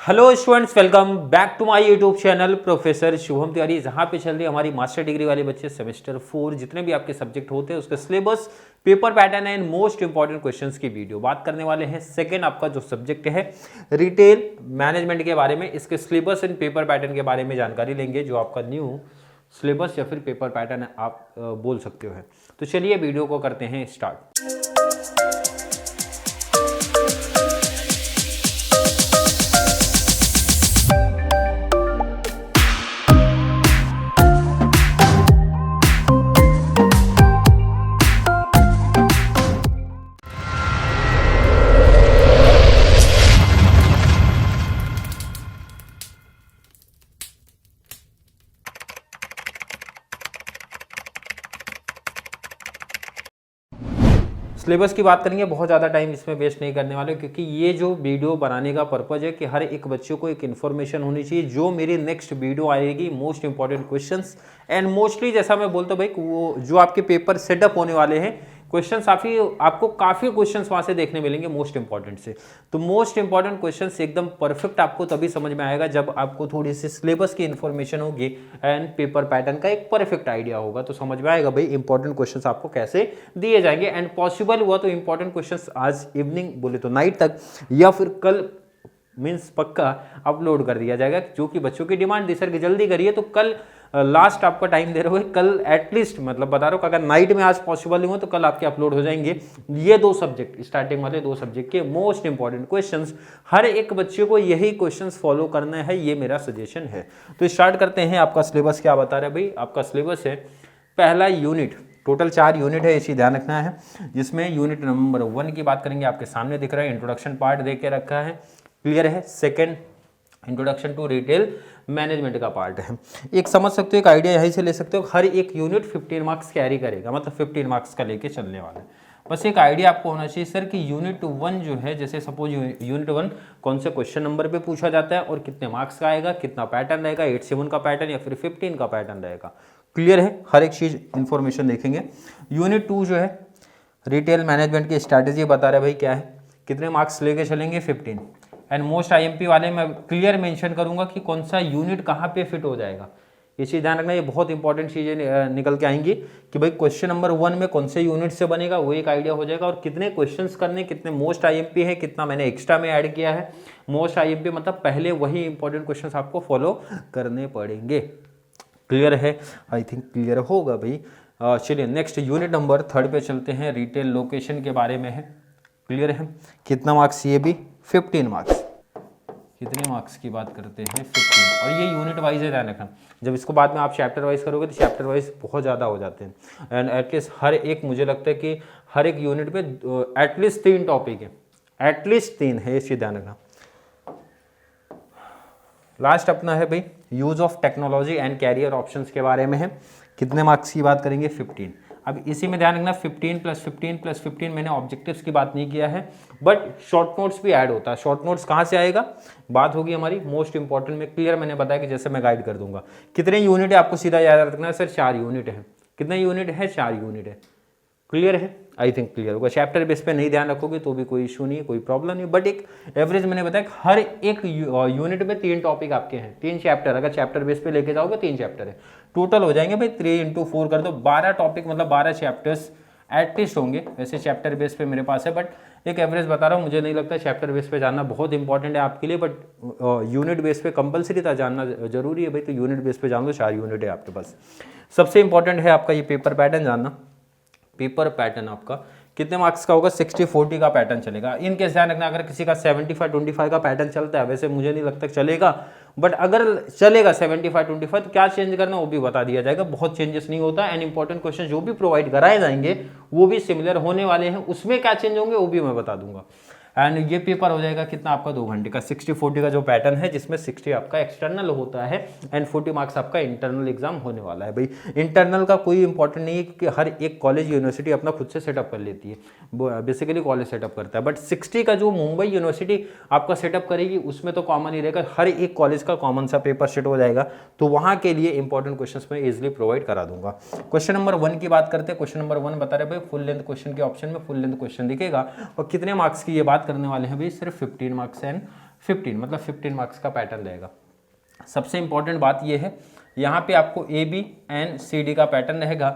Hello students, welcome back to my YouTube channel professor Shubham Tiwari. जहां पे चल रही हमारी मास्टर डिग्री वाले बच्चे सेमेस्टर 4 जितने भी आपके सब्जेक्ट होते हैं उसके syllabus, paper pattern and most important questions की वीडियो बात करने वाले हैं। सेकंड आपका जो सब्जेक्ट है रिटेल मैनेजमेंट के बारे में, इसके सिलेबस एंड पेपर पैटर्न के बारे में जानकारी लेंगे, जो आपका न्यू सिलेबस या फिर पेपर पैटर्न आप बोल सकते हो है। तो चलिए वीडियो को करते हैं स्टार्ट। सिलेबस की बात करेंगे, बहुत ज़्यादा टाइम इसमें वेस्ट नहीं करने वाले, क्योंकि ये जो वीडियो बनाने का पर्पज़ है कि हर एक बच्चों को एक इन्फॉर्मेशन होनी चाहिए। जो मेरी नेक्स्ट वीडियो आएगी most important questions and mostly जैसा मैं बोलता हूँ भाई, वो जो आपके पेपर सेटअप होने वाले हैं क्वेश्चंस आपको काफ़ी क्वेश्चंस वहाँ से देखने मिलेंगे मोस्ट इंपॉर्टेंट से। तो मोस्ट इंपॉर्टेंट क्वेश्चंस एकदम परफेक्ट आपको तभी समझ में आएगा जब आपको थोड़ी सी सिलेबस की इन्फॉर्मेशन होगी एंड पेपर पैटर्न का एक परफेक्ट आइडिया होगा। तो समझ में आएगा भाई इंपॉर्टेंट क्वेश्चंस आपको कैसे दिए जाएंगे। एंड पॉसिबल हुआ तो इंपॉर्टेंट क्वेश्चंस आज इवनिंग बोले तो नाइट तक या फिर कल मीन्स पक्का अपलोड कर दिया जाएगा, जो कि बच्चों की डिमांड थी सर कि जल्दी करिए। तो कल लास्ट आपका टाइम दे रहे हो, कल एटलीस्ट मतलब बता रहा हूँ, अगर नाइट में आज पॉसिबल नहीं हो तो कल आपके अपलोड हो जाएंगे ये दो सब्जेक्ट, स्टार्टिंग वाले दो सब्जेक्ट के मोस्ट इंपॉर्टेंट क्वेश्चंस। हर एक बच्चे को यही क्वेश्चंस फॉलो करना है, ये मेरा सजेशन है। तो स्टार्ट करते हैं। आपका सिलेबस क्या बता रहा है भाई? आपका सिलेबस है पहला यूनिट, टोटल 4 यूनिट है, इसी ध्यान रखना है। जिसमें यूनिट नंबर 1 की बात करेंगे, आपके सामने दिख रहा है, इंट्रोडक्शन पार्ट दे के रखा है, क्लियर है। Second introduction to retail management का पार्ट है। एक समझ सकते हो, एक आइडिया यहीं से ले सकते हो, हर एक यूनिट 15 मार्क्स कैरी करेगा, मतलब 15 मार्क्स का लेके चलने वाला है। बस एक आइडिया आपको होना चाहिए सर कि यूनिट 1 जो है, जैसे सपोज यूनिट 1 कौन से क्वेश्चन नंबर पे पूछा जाता है और कितने मार्क्स का आएगा, कितना पैटर्न रहेगा, 8-7 का पैटर्न या फिर 15 का पैटर्न रहेगा, क्लियर है। हर एक चीज़ इंफॉर्मेशन देखेंगे। यूनिट 2 जो है रिटेल मैनेजमेंट की स्ट्रैटेजी बता रहा है भाई, क्या है, कितने मार्क्स लेके चलेंगे, 15। एंड मोस्ट आईएमपी वाले मैं क्लियर मेंशन करूंगा कि कौन सा यूनिट कहाँ पे फिट हो जाएगा। ये चीज़ ध्यान रखना, ये बहुत इंपॉर्टेंट चीज़ें निकल के आएंगी कि भाई क्वेश्चन नंबर 1 में कौन से यूनिट से बनेगा, वो एक आइडिया हो जाएगा। और कितने क्वेश्चंस करने, कितने मोस्ट आईएमपी है, कितना मैंने एक्स्ट्रा में ऐड किया है। मोस्ट आईएमपी मतलब पहले वही इंपॉर्टेंट क्वेश्चन आपको फॉलो करने पड़ेंगे, क्लियर है। आई थिंक क्लियर होगा भाई। चलिए नेक्स्ट यूनिट नंबर 3 पे चलते हैं। रिटेल लोकेशन के बारे में है, क्लियर है। कितना मार्क्स, ये भी 15 मार्क्स। कितने मार्क्स की बात करते हैं, 15। और ये यूनिट वाइज है, ध्यान रखना। जब इसको बाद में आप चैप्टर वाइज करोगे तो चैप्टर वाइज बहुत ज़्यादा हो जाते हैं। एंड एटलीस्ट हर एक, मुझे लगता है कि हर एक यूनिट पे एटलीस्ट 3 टॉपिक है, एटलीस्ट 3 है, ये ध्यान रखना। लास्ट अपना है भाई use of technology and career options के बारे में है। कितने मार्क्स की बात करेंगे, 15। अब इसी में ध्यान रखना 15 + 15 + 15, मैंने ऑब्जेक्टिव्स की बात नहीं किया है, बट शॉर्ट नोट्स भी ऐड होता है। शॉर्ट नोट्स कहाँ से आएगा, बात होगी हमारी मोस्ट इंपॉर्टेंट में, क्लियर मैंने बताया कि जैसे मैं गाइड कर दूंगा। कितने यूनिट है आपको सीधा याद रखना है सर, 4 यूनिट है। कितने यूनिट है, 4 यूनिट है, क्लियर है। आई थिंक क्लियर होगा। चैप्टर बेस पे नहीं ध्यान रखोगे तो भी कोई इशू नहीं है, कोई प्रॉब्लम नहीं, बट एक एवरेज मैंने बताया हर एक यूनिट में 3 टॉपिक आपके हैं, 3 चैप्टर। अगर चैप्टर बेस पे लेके जाओगे 3 चैप्टर है, टोटल हो जाएंगे भाई 3 × 4 कर दो, 12 टॉपिक, मतलब 12 चैप्टर्स एटलीस्ट होंगे। वैसे चैप्टर बेस पे मेरे पास है, बट एक एवरेज बता रहा हूँ। मुझे नहीं लगता चैप्टर बेस पे जानना बहुत इंपॉर्टेंट है आपके लिए, बट यूनिट बेस पे कंपलसरी था, जानना जरूरी है भाई। तो यूनिट बेस पे जान लो, 4 यूनिट है आपके पास। सबसे इंपॉर्टेंट है आपका ये पेपर पैटर्न जानना। पेपर पैटर्न आपका कितने मार्क्स का होगा, 60-40 का पैटर्न चलेगा। इन केस ध्यान रखना, अगर किसी का 75-25 का पैटर्न चलता है, वैसे मुझे नहीं लगता चलेगा, बट अगर चलेगा 75-25 तो क्या चेंज करना वो भी बता दिया जाएगा। बहुत चेंजेस नहीं होता। एंड इंपॉर्टेंट क्वेश्चन जो भी प्रोवाइड कराए जाएंगे वो भी सिमिलर होने वाले हैं, उसमें क्या चेंज होंगे वो भी मैं बता दूंगा। एंड ये पेपर हो जाएगा कितना आपका, 2 घंटे का। 60-40 का जो पैटर्न है, जिसमें 60 आपका एक्सटर्नल होता है एंड 40 मार्क्स आपका इंटरनल एग्जाम होने वाला है भाई। इंटरनल का कोई इंपॉर्टेंट नहीं है, क्योंकि हर एक कॉलेज यूनिवर्सिटी अपना खुद से सेटअप कर लेती है, बेसिकली कॉलेज सेटअप करता है। बट 60 का जो मुंबई यूनिवर्सिटी आपका सेटअप करेगी उसमें तो कॉमन ही रहेगा, हर एक कॉलेज का कॉमन सा पेपर सेट हो जाएगा। तो वहाँ के लिए इंपॉर्टेंट क्वेश्चन मैं इजिली प्रोवाइड करा दूंगा। क्वेश्चन नंबर 1 की बात करते हैं। क्वेश्चन नंबर 1 बता रहे भाई फुल लेंथ क्वेश्चन के ऑप्शन में फुल लेंथ क्वेश्चन दिखेगा और कितने मार्क्स की ये बात बात करने वाले हैं भाई सिर्फ 15 मार्क्स एंड 15, मतलब 15 मार्क्स का पैटर्न रहेगा। सबसे इंपॉर्टेंट बात यह है, यहाँ पे आपको A B and C D का पैटर्न रहेगा।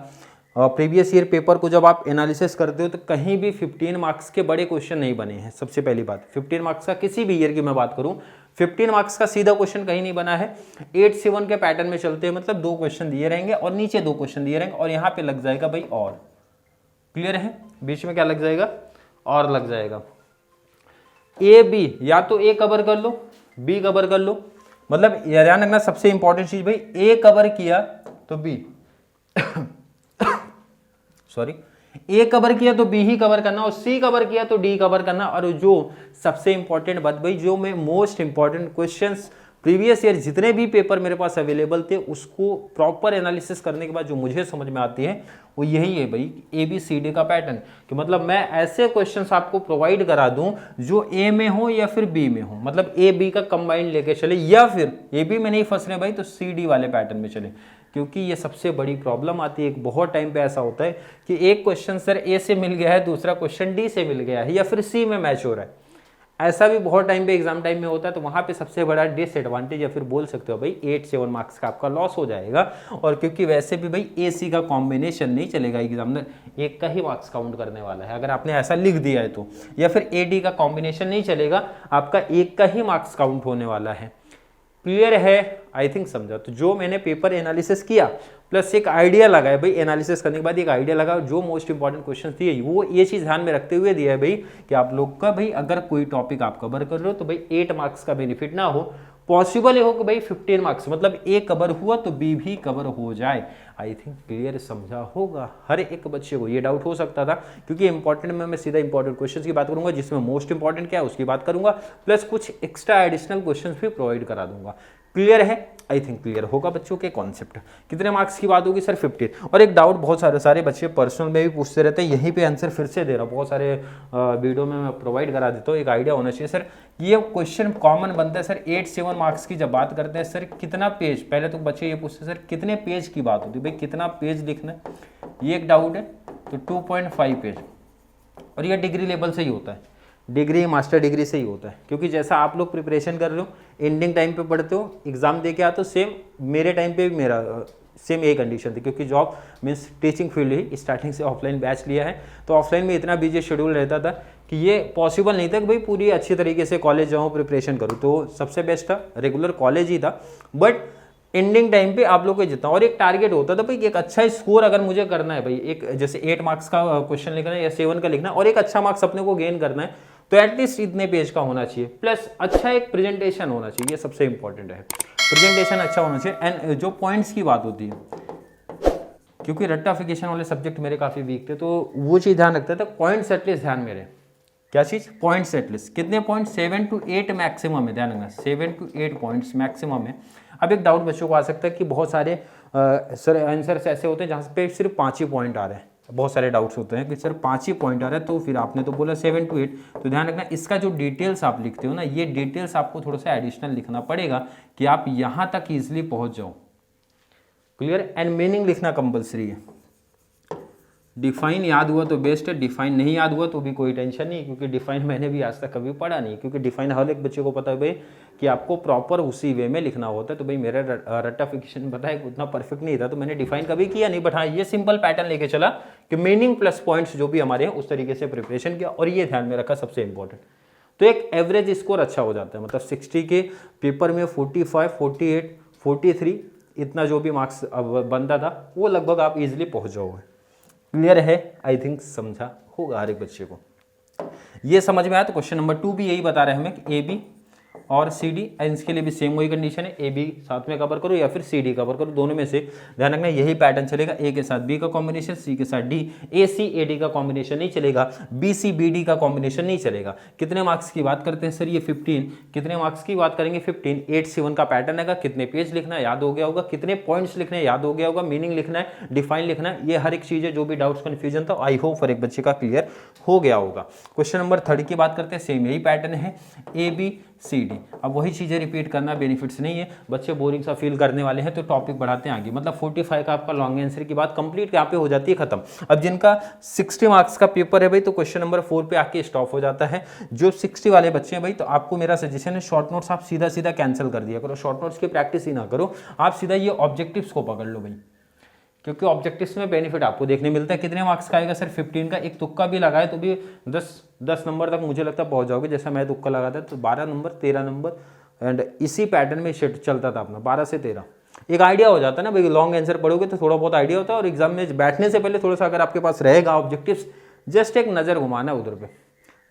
प्रीवियस ईयर पेपर को जब आप एनालिसिस करते हो तो कहीं भी 15 मार्क्स के बड़े क्वेश्चन नहीं बने हैं। सबसे पहली बात, 15 मार्क्स का किसी भी ईयर की मैं बात करूं, 15 मार्क्स का सीधा क्वेश्चन कहीं नहीं बना है। 8-7 के पैटर्न में चलते हैं, मतलब 2 क्वेश्चन दिए रहेंगे और नीचे 2 क्वेश्चन दिए रहेंगे और यहाँ पे लग जाएगा भाई और। क्लियर है? बीच में क्या लग जाएगा? और लग जाएगा। ए बी, या तो ए कवर कर लो, बी कवर कर लो, मतलब ध्यान रखना सबसे इंपॉर्टेंट चीज भाई, ए कवर किया तो बी सॉरी, ए कवर किया तो बी ही कवर करना और सी कवर किया तो डी कवर करना। और जो सबसे इंपॉर्टेंट बात भाई, जो मैं most important questions previous year जितने भी पेपर मेरे पास अवेलेबल थे उसको प्रॉपर एनालिसिस करने के बाद जो मुझे समझ में आती है वो यही है भाई, ए बी सी डी का पैटर्न। कि मतलब मैं ऐसे क्वेश्चंस आपको प्रोवाइड करा दूं जो ए में हो या फिर बी में हो, मतलब ए बी का कंबाइंड लेके चले, या फिर ए बी में नहीं फंस रहे भाई तो सी डी वाले पैटर्न में चले। क्योंकि ये सबसे बड़ी प्रॉब्लम आती है, एक बहुत टाइम पे ऐसा होता है कि एक क्वेश्चन सर ए से मिल गया है, दूसरा क्वेश्चन डी से मिल गया है या फिर सी में मैच हो रहा है। ऐसा भी बहुत टाइम पे एग्जाम टाइम में होता है, तो वहां पे सबसे बड़ा डिसएडवांटेज या फिर बोल सकते हो भाई 8-7 मार्क्स का आपका लॉस हो जाएगा। और क्योंकि वैसे भी भाई ए सी का कॉम्बिनेशन नहीं चलेगा, एग्जामिनर एक का ही मार्क्स काउंट करने वाला है अगर आपने ऐसा लिख दिया है तो, या फिर ए डी का कॉम्बिनेशन नहीं चलेगा, आपका एक का ही मार्क्स काउंट होने वाला है। क्लियर है? आई थिंक समझा। तो जो मैंने पेपर एनालिसिस किया प्लस एक आइडिया लगाया भाई, एनालिसिस करने के बाद एक आइडिया लगा, जो मोस्ट इंपॉर्टेंट क्वेश्चन दिए वो ये चीज ध्यान में रखते हुए दिया है भाई कि आप लोग का भाई अगर कोई टॉपिक आप कवर कर रहे हो तो भाई 8 मार्क्स का बेनिफिट ना हो, पॉसिबल ये हो कि भाई 15 मार्क्स, मतलब ए कवर हुआ तो बी भी कवर हो जाए। आई थिंक क्लियर समझा होगा हर एक बच्चे को। ये डाउट हो सकता था क्योंकि इंपॉर्टेंट में मैं सीधा इंपॉर्टेंट क्वेश्चंस की बात करूंगा, जिसमें मोस्ट इंपॉर्टेंट क्या है उसकी बात करूंगा, प्लस कुछ एक्स्ट्रा एडिशनल क्वेश्चंस भी प्रोवाइड करा दूंगा। क्लियर है? आई थिंक क्लियर होगा बच्चों के कॉन्सेप्ट। कितने मार्क्स की बात होगी सर? 15। और एक डाउट बहुत सारे बच्चे पर्सनल में भी पूछते रहते हैं, यहीं पे आंसर फिर से दे रहा हूँ, बहुत सारे वीडियो में मैं प्रोवाइड करा देता हूँ। एक आइडिया होना चाहिए सर, ये क्वेश्चन कॉमन बनता है सर 8-7 मार्क्स की जब बात करते हैं सर कितना पेज, पहले तो बच्चे ये पूछते हैं सर कितने पेज की बात होती है, भाई कितना पेज लिखना है, ये एक डाउट है। तो 2.5 पेज, और ये डिग्री लेवल से ही होता है, डिग्री मास्टर डिग्री से ही होता है। क्योंकि जैसा आप लोग प्रिपरेशन कर रहे हो, एंडिंग टाइम पे पढ़ते हो, एग्जाम दे के आते हो, सेम मेरे टाइम पे भी मेरा सेम यही कंडीशन थी। क्योंकि जॉब मीन्स टीचिंग फील्ड ही, स्टार्टिंग से ऑफलाइन बैच लिया है, तो ऑफलाइन में इतना बिजी शेड्यूल रहता था कि ये पॉसिबल नहीं था कि भाई पूरी अच्छी तरीके से कॉलेज जाऊँ प्रिपरेशन करूँ। तो सबसे बेस्ट था रेगुलर कॉलेज ही था, बट एंडिंग टाइम पे आप लोग को जितना, और एक टारगेट होता था भाई एक अच्छा स्कोर अगर मुझे करना है भाई, एक जैसे 8 मार्क्स का क्वेश्चन लिखना है या 7 का लिखना है और एक अच्छा मार्क्स अपने को गेन करना है, तो एटलीस्ट इतने पेज का होना चाहिए, प्लस अच्छा एक प्रेजेंटेशन होना चाहिए, ये सबसे इंपॉर्टेंट है, प्रेजेंटेशन अच्छा होना चाहिए। एंड जो पॉइंट्स की बात होती है, क्योंकि रट्टाफिकेशन वाले सब्जेक्ट मेरे काफी वीक थे, तो वो चीज ध्यान रखता था, पॉइंट्स एटलीस्ट ध्यान में रहे। क्या चीज? पॉइंट्स एटलीस्ट कितने पॉइंट? 7 to 8 मैक्सिमम है, ध्यान रखना 7 to 8 पॉइंट्स मैक्सिमम है। अब एक डाउट बच्चों को आ सकता है कि बहुत सारे सर आंसर्स ऐसे होते हैं जहाँ पे सिर्फ 5 ही पॉइंट आ रहे हैं, बहुत सारे डाउट्स होते हैं कि सर 5 ही पॉइंट आ रहा है, तो फिर आपने तो बोला 7 to 8, तो ध्यान रखना इसका जो डिटेल्स आप लिखते हो ना, ये डिटेल्स आपको थोड़ा सा एडिशनल लिखना पड़ेगा कि आप यहाँ तक ईजिली पहुँच जाओ। क्लियर? एंड मीनिंग लिखना कंपल्सरी है। डिफाइन याद हुआ तो बेस्ट है, डिफाइन नहीं याद हुआ तो भी कोई टेंशन नहीं, क्योंकि डिफाइन मैंने भी आज तक कभी पढ़ा नहीं, क्योंकि डिफाइन हर एक बच्चे को पता है भाई कि आपको प्रॉपर उसी वे में लिखना होता है। तो भाई मेरा रट्टाफिकेशन पता है उतना परफेक्ट नहीं था, तो मैंने डिफाइन कभी किया नहीं, बट हाँ ये सिंपल पैटर्न लेके चला कि मीनिंग प्लस पॉइंट्स जो भी हमारे हैं उस तरीके से प्रिपरेशन किया, और ये ध्यान में रखा सबसे इंपॉर्टेंट। तो एक एवरेज स्कोर अच्छा हो जाता है, मतलब 60 के पेपर में 45, 48, 43 इतना जो भी मार्क्स बनता था वो लगभग आप इजिली पहुँच जाओगे। क्लियर है? आई थिंक समझा होगा हर एक बच्चे को। ये समझ में आया? तो क्वेश्चन नंबर 2 भी यही बता रहे हैं हमें कि ए बी और सी डी, इसके लिए भी सेम वही कंडीशन है, ए बी साथ में कवर करो या फिर सी डी कवर करो, दोनों में से ध्यान रखना यही पैटर्न चलेगा। ए के साथ बी का कॉम्बिनेशन, सी के साथ D, A C A D का कॉम्बिनेशन नहीं चलेगा, बी सी बी डी का कॉम्बिनेशन नहीं चलेगा। कितने मार्क्स की बात करते हैं सर? ये 15। कितने मार्क्स की बात करेंगे? 15। 8-7 का पैटर्न है, कितने पेज लिखना है याद हो गया होगा, कितने पॉइंट्स लिखने याद हो गया होगा, मीनिंग लिखना है, डिफाइन लिखना है, ये हर एक चीज है। जो भी डाउट्स कंफ्यूजन था आई होप हर एक बच्चे का क्लियर हो गया होगा। क्वेश्चन नंबर 3 की बात करते हैं, सेम यही पैटर्न है, ए बी सी डी। भाई अब वही चीज़ें रिपीट करना बेनिफिट्स नहीं है, बच्चे बोरिंग सा फील करने वाले हैं, तो टॉपिक बढ़ाते हैं आगे। मतलब 45 का आपका लॉन्ग आंसर की बात कंप्लीट यहाँ पे हो जाती है खत्म। अब जिनका 60 मार्क्स का पेपर है भाई, तो क्वेश्चन नंबर 4 पे आके स्टॉप हो जाता है। जो 60 वाले बच्चे हैं भाई, तो आपको मेरा सजेशन है शॉर्ट नोट्स आप सीधा सीधा कैंसिल कर दिया करो, शॉर्ट नोट्स की प्रैक्टिस ही ना करो, आप सीधा ये ऑब्जेक्टिव्स को पकड़ लो भाई, क्योंकि ऑब्जेक्टिव्स में बेनिफिट आपको देखने मिलता है। कितने मार्क्स का आएगा सर? 15 का। एक तुक्का भी लगाए तो भी 10 नंबर तक मुझे लगता है पहुंच जाओगे। जैसा मैं तुक्का लगाता तो 12 नंबर 13 नंबर, एंड इसी पैटर्न में शिफ्ट चलता था अपना 12 से 13। एक आइडिया हो जाता है ना भाई, लॉन्ग आंसर पढ़ोगे तो थोड़ा बहुत आइडिया होता है, और एग्जाम में बैठने से पहले थोड़ा सा अगर आपके पास रहेगा ऑब्जेक्टिव्स, जस्ट एक नज़र घुमाना उधर पे,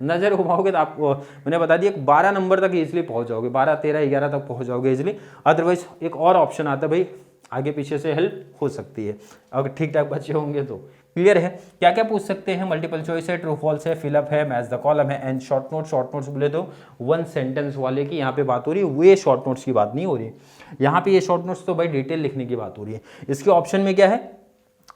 नज़र घुमाओगे तो आपको मैंने बता दिया 12 नंबर तक इजिली पहुंच जाओगे, 12 13 11 तक पहुंच जाओगे इजिली। अदरवाइज एक और ऑप्शन आता है भाई, आगे पीछे से हेल्प हो सकती है अगर ठीक ठाक बच्चे होंगे तो। क्लियर है? क्या क्या पूछ सकते हैं? मल्टीपल चॉइस है, ट्रू फॉल्स है, फिलअप है, मैच द कॉलम है, एंड शॉर्ट नोट्स बोले तो 1 सेंटेंस वाले की यहाँ पे बात हो रही है, वो शॉर्ट नोट्स की बात नहीं हो रही यहाँ पे। ये शॉर्ट नोट्स तो भाई डिटेल लिखने की बात हो रही है। इसके ऑप्शन में क्या है?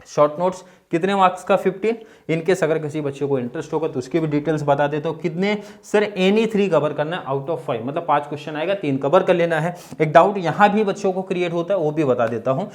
शॉर्ट नोट्स कितने मार्क्स का? 15। इनकेस अगर किसी बच्चे को इंटरेस्ट होगा तो उसकी भी डिटेल्स बता देता हूँ। कितने सर? एनी 3 कवर करना है आउट ऑफ 5, मतलब 5 क्वेश्चन आएगा, 3 कवर कर लेना है। एक डाउट यहाँ भी बच्चों को क्रिएट होता है, वो भी बता देता हूँ।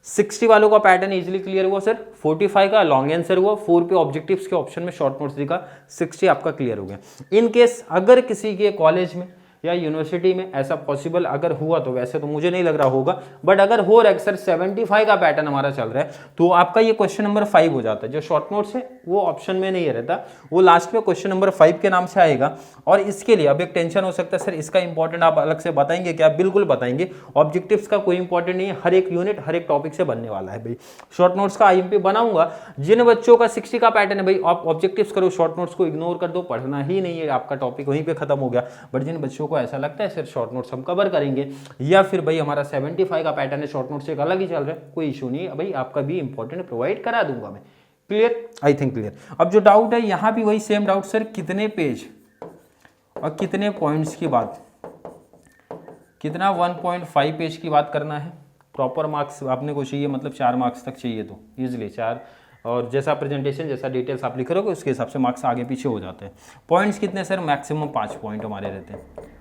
60 वालों का पैटर्न इजीली क्लियर हुआ सर, 45 का लॉन्ग आंसर हुआ, 4 पे ऑब्जेक्टिव्स के ऑप्शन में शॉर्ट नोट्स दिखा, 60 आपका क्लियर हो गया। इन केस अगर किसी के कॉलेज में या यूनिवर्सिटी में ऐसा पॉसिबल अगर हुआ, तो वैसे तो मुझे नहीं लग रहा होगा, बट अगर हो रहा है सर 75 का पैटर्न हमारा चल रहा है, तो आपका ये क्वेश्चन नंबर 5 हो जाता है। जो शॉर्ट नोट्स है वो ऑप्शन में नहीं रहता, वो लास्ट में क्वेश्चन नंबर 5 के नाम से आएगा। और इसके लिए अब एक टेंशन हो सकता है सर इसका इंपॉर्टेंट आप अलग से बताएंगे क्या? बिल्कुल बताएंगे। ऑब्जेक्टिव्स का कोई इंपॉर्टेंट नहीं है, हर एक यूनिट हर एक टॉपिक से बनने वाला है भाई। शॉर्ट नोट्स का IMP बनाऊंगा। जिन बच्चों का 60 का पैटर्न है भाई, आप ऑब्जेक्टिव्स करो, शॉर्ट नोट्स को इग्नोर कर दो, पढ़ना ही नहीं है, आपका टॉपिक वहीं पे खत्म हो गया। बट जिन बच्चों को ऐसा लगता है सर शॉर्ट नोट्स हम कवर करेंगे, या फिर भाई हमारा 75 का पैटर्न है, शॉर्ट नोट्स एक अलग ही चल रहा है, कोई इशू नहीं है भाई, आपका भी इंपॉर्टेंट प्रोवाइड करा दूंगा मैं। क्लियर? I think clear. अब जो डाउट है यहाँ भी वही सेम डाउट सर, कितने पेज और कितने पॉइंट्स की बात, कितना 1.5 पेज की बात करना है। प्रॉपर मार्क्स आपने को चाहिए, मतलब 4 मार्क्स तक चाहिए तो इजिली 4, और जैसा प्रेजेंटेशन जैसा डिटेल्स आप लिख रहे हो उसके हिसाब से मार्क्स आगे पीछे हो जाते हैं। पॉइंट्स कितने सर? मैक्सिमम 5 पॉइंट हमारे रहते हैं,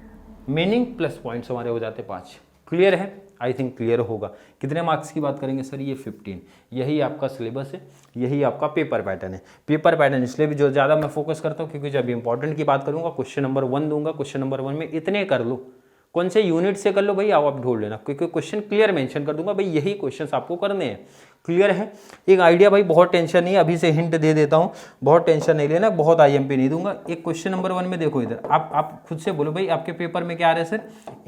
मीनिंग प्लस पॉइंट्स हमारे हो जाते हैं 5। क्लियर है? आई थिंक क्लियर होगा। कितने मार्क्स की बात करेंगे सर? ये 15। यही आपका सिलेबस है, यही आपका पेपर पैटर्न है। पेपर पैटर्न इसलिए भी जो ज़्यादा मैं फोकस करता हूँ क्योंकि जब इंपॉर्टेंट की बात करूँगा, क्वेश्चन नंबर 1 दूंगा, क्वेश्चन नंबर 1 में इतने कर लो, कौन से यूनिट से कर लो भाई आप ढूंढ लेना, क्योंकि क्वेश्चन क्लियर मेंशन कर दूंगा भाई, यही क्वेश्चंस आपको करने हैं। क्लियर है? एक आइडिया भाई, बहुत टेंशन नहीं है, अभी से हिंट दे देता हूँ, बहुत टेंशन नहीं लेना, बहुत IMP नहीं दूंगा। एक क्वेश्चन नंबर 1 में देखो, इधर आप खुद से बोलो भाई आपके पेपर में क्या आ रहा है सर?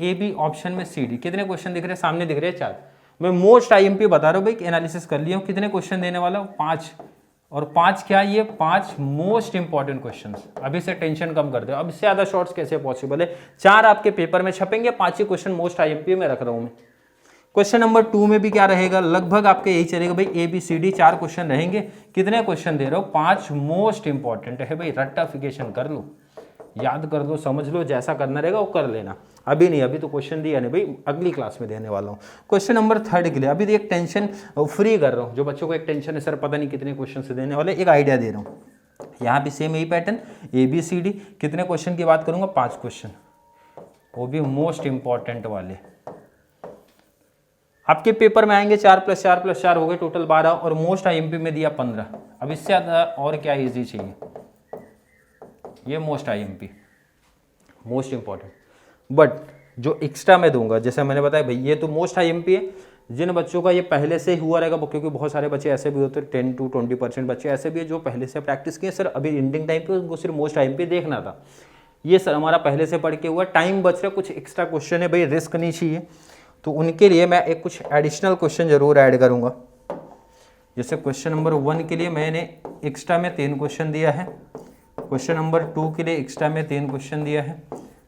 AB ऑप्शन में CD। कितने क्वेश्चन दिख रहे हैं? सामने दिख रहे हैं 4। मैं मोस्ट IMP बता रहा हूँ भाई, एनालिसिस कर लिया हूँ। कितने क्वेश्चन देने वाला हूँ? 5। और 5 क्या? ये 5 मोस्ट इंपॉर्टेंट क्वेश्चंस। अभी से टेंशन कम कर दो, अब इससे ज्यादा शॉर्ट्स कैसे पॉसिबल है? 4 आपके पेपर में छपेंगे, 5 ही क्वेश्चन मोस्ट IMP में रख रहा हूं मैं। क्वेश्चन नंबर 2 में भी क्या रहेगा? लगभग आपके यही चलेगा भाई, ABCD 4 क्वेश्चन रहेंगे। कितने क्वेश्चन दे रहे हो? 5 मोस्ट इंपॉर्टेंट है भाई, रट्टाफिकेशन कर लो, याद कर लो, समझ लो, जैसा करना रहेगा वो कर लेना। अभी नहीं, अभी तो क्वेश्चन दिया नहीं भाई, अगली क्लास में देने वाला हूँ। क्वेश्चन नंबर 3 के लिए अभी एक टेंशन फ्री कर रहा हूँ, जो बच्चों को एक टेंशन है सर पता नहीं कितने क्वेश्चन से देने वाले, एक आइडिया दे रहा हूँ। यहाँ भी सेम यही पैटर्न, ABCD। कितने क्वेश्चन की बात करूँगा? 5 क्वेश्चन, वो भी मोस्ट इंपॉर्टेंट वाले। आपके पेपर में आएंगे 4 + 4 + 4 हो गए टोटल 12, और मोस्ट IMP में दिया 15। अब इससे ज़्यादा और क्या ईजी चाहिए? ये most IMP, most important. But जो एक्स्ट्रा मैं दूंगा, जैसे मैंने बताया भाई, ये तो मोस्ट IMP है। जिन बच्चों का ये पहले से हुआ रहेगा, क्योंकि बहुत सारे बच्चे ऐसे भी होते हैं, 10 to 20% बच्चे ऐसे भी है जो पहले से प्रैक्टिस किए, सर अभी एंडिंग टाइम पे उनको सिर्फ मोस्ट IMP देखना था। ये सर हमारा पहले से पढ़ के हुआ, टाइम बच रहा, कुछ एक्स्ट्रा क्वेश्चन है भाई, रिस्क नहीं चाहिए, तो उनके लिए मैं एक कुछ एडिशनल क्वेश्चन जरूर ऐड करूँगा। जैसे क्वेश्चन नंबर 1 के लिए मैंने एक्स्ट्रा में 3 क्वेश्चन दिया है, क्वेश्चन नंबर 2 के लिए एक्स्ट्रा में 3 क्वेश्चन दिया है,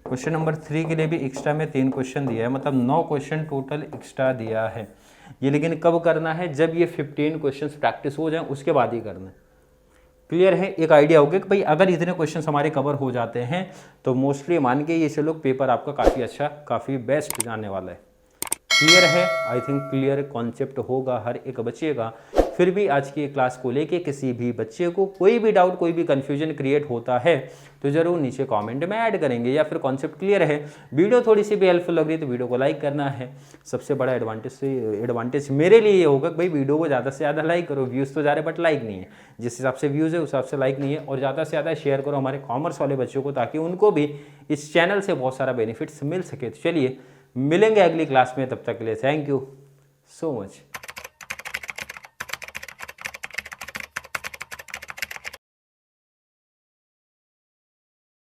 क्वेश्चन नंबर 3 के लिए भी एक्स्ट्रा में 3 क्वेश्चन दिया है, मतलब 9 क्वेश्चन टोटल एक्स्ट्रा दिया है। ये लेकिन कब करना है? जब ये 15 क्वेश्चंस प्रैक्टिस हो जाए उसके बाद ही करना है। क्लियर है? एक आइडिया हो गया कि भाई अगर इतने क्वेश्चंस हमारे कवर हो जाते हैं तो मोस्टली मान के ये चलो पेपर आपका काफ़ी अच्छा, काफ़ी बेस्ट जाने वाला है। क्लियर है? आई थिंक क्लियर कॉन्सेप्ट होगा हर एक बच्चे का। फिर भी आज की क्लास को लेके किसी भी बच्चे को कोई भी डाउट, कोई भी कन्फ्यूजन क्रिएट होता है तो ज़रूर नीचे कमेंट में ऐड करेंगे, या फिर कॉन्सेप्ट क्लियर है, वीडियो थोड़ी सी भी हेल्पफुल लग रही है तो वीडियो को लाइक करना है। सबसे बड़ा एडवांटेज मेरे लिए ये होगा कि भाई वीडियो को ज़्यादा से ज़्यादा लाइक करो। व्यूज़ तो जा रहे बट लाइक नहीं है, जिस हिसाब से व्यूज़ है उस हिसाब से लाइक नहीं है। और ज़्यादा से ज़्यादा शेयर करो हमारे कॉमर्स वाले बच्चों को, ताकि उनको भी इस चैनल से बहुत सारा बेनिफिट्स मिल सके। तो चलिए मिलेंगे अगली क्लास में, तब तक के लिए थैंक यू सो मच।